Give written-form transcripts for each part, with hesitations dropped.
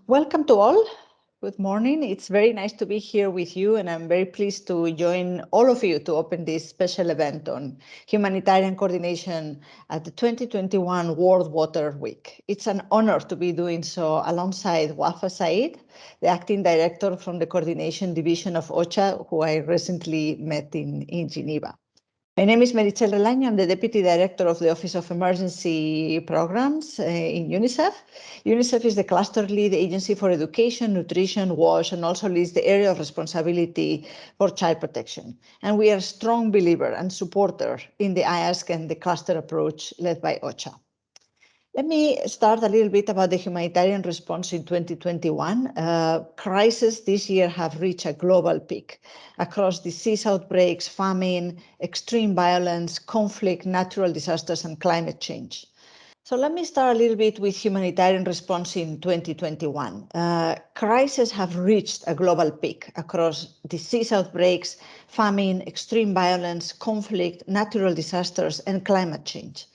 Welcome to all. Good morning. It's very nice to be here with you, and I'm very pleased to join all of you to open this special event on humanitarian coordination at the 2021 World Water Week. It's an honor to be doing so alongside Wafa Said, the acting director from the coordination division of OCHA, who I recently met in Geneva. My name is Meritxell Relaño. I'm the Deputy Director of the Office of Emergency Programs in UNICEF. UNICEF is the cluster lead agency for education, nutrition, WASH, and also leads the area of responsibility for child protection. And we are a strong believer and supporter in the IASC and the cluster approach led by OCHA. Let me start a little bit about the humanitarian response in 2021. Crises this year have reached a global peak across disease outbreaks, famine, extreme violence, conflict, natural disasters, and climate change. So let me start a little bit with humanitarian response in 2021. Crises have reached a global peak across disease outbreaks, famine, extreme violence, conflict, natural disasters, and climate change.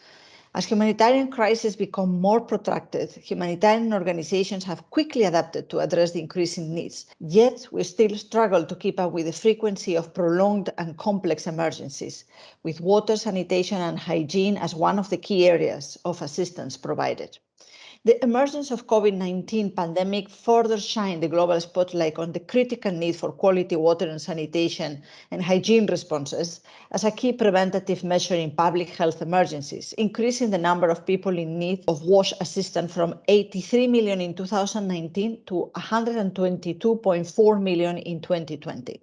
As humanitarian crises become more protracted, humanitarian organizations have quickly adapted to address the increasing needs. Yet, we still struggle to keep up with the frequency of prolonged and complex emergencies, with water, sanitation, and hygiene as one of the key areas of assistance provided. The emergence of COVID-19 pandemic further shined the global spotlight on the critical need for quality water and sanitation and hygiene responses as a key preventative measure in public health emergencies, increasing the number of people in need of WASH assistance from 83 million in 2019 to 122.4 million in 2020.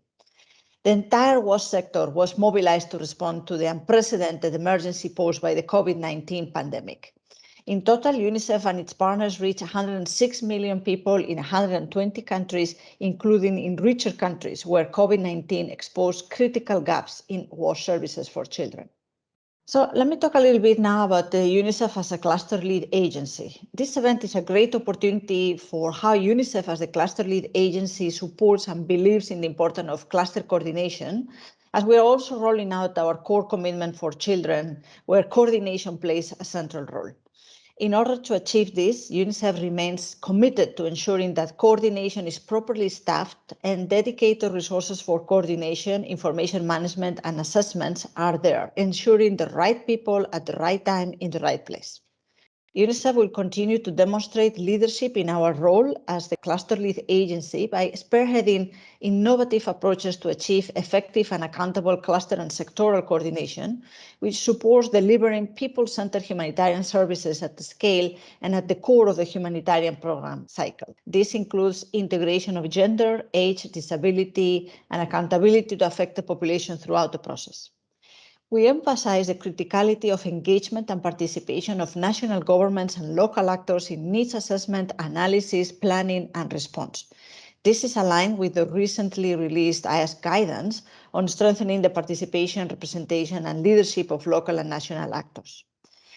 The entire WASH sector was mobilized to respond to the unprecedented emergency posed by the COVID-19 pandemic. In total, UNICEF and its partners reach 106 million people in 120 countries, including in richer countries where COVID-19 exposed critical gaps in WASH services for children. So let me talk a little bit now about the UNICEF as a cluster lead agency. This event is a great opportunity for how UNICEF as the cluster lead agency supports and believes in the importance of cluster coordination, as we are also rolling out our core commitment for children, where coordination plays a central role. In order to achieve this, UNICEF remains committed to ensuring that coordination is properly staffed and dedicated resources for coordination, information management, and assessments are there, ensuring the right people at the right time in the right place. UNICEF will continue to demonstrate leadership in our role as the cluster lead agency by spearheading innovative approaches to achieve effective and accountable cluster and sectoral coordination, which supports delivering people-centered humanitarian services at the scale and at the core of the humanitarian program cycle. This includes integration of gender, age, disability, and accountability to affected population throughout the process. We emphasize the criticality of engagement and participation of national governments and local actors in needs assessment, analysis, planning, and response. This is aligned with the recently released IASC guidance on strengthening the participation, representation, and leadership of local and national actors.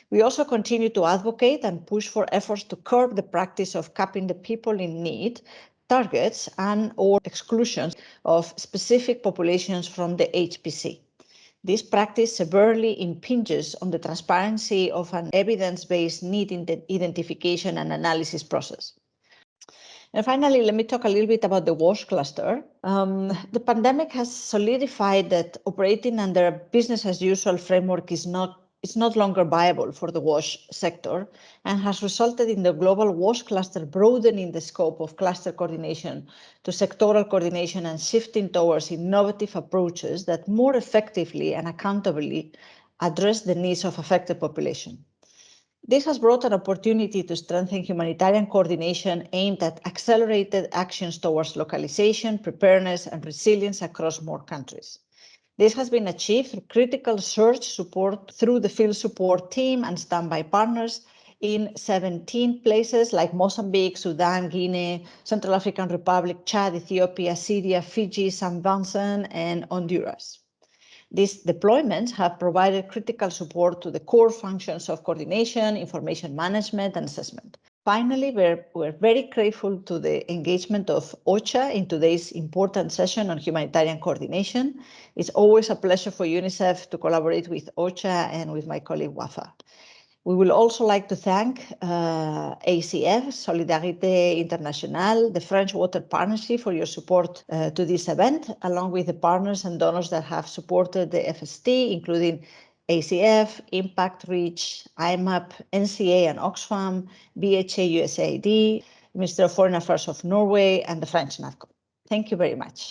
We also continue to advocate and push for efforts to curb the practice of capping the people in need targets and/or exclusions of specific populations from the HPC. This practice severely impinges on the transparency of an evidence-based need identification and analysis process. And finally, let me talk a little bit about the WASH cluster. The pandemic has solidified that operating under a business-as-usual framework is no longer viable for the WASH sector and has resulted in the global WASH cluster broadening the scope of cluster coordination to sectoral coordination and shifting towards innovative approaches that more effectively and accountably address the needs of affected population. This has brought an opportunity to strengthen humanitarian coordination aimed at accelerated actions towards localization, preparedness, and resilience across more countries. This has been achieved through critical surge support through the field support team and standby partners in 17 places like Mozambique, Sudan, Guinea, Central African Republic, Chad, Ethiopia, Syria, Fiji, St. Vincent, and Honduras. These deployments have provided critical support to the core functions of coordination, information management, and assessment. Finally, we're very grateful to the engagement of OCHA in today's important session on humanitarian coordination. It's always a pleasure for UNICEF to collaborate with OCHA and with my colleague Wafa. We will also like to thank ACF, Solidarité Internationale, the French Water Partnership for your support to this event, along with the partners and donors that have supported the FST, including ACF, Impact Reach, iMMAP, NCA and Oxfam, BHA USAID, Ministry of Foreign Affairs of Norway, and the French NAFCO. Thank you very much.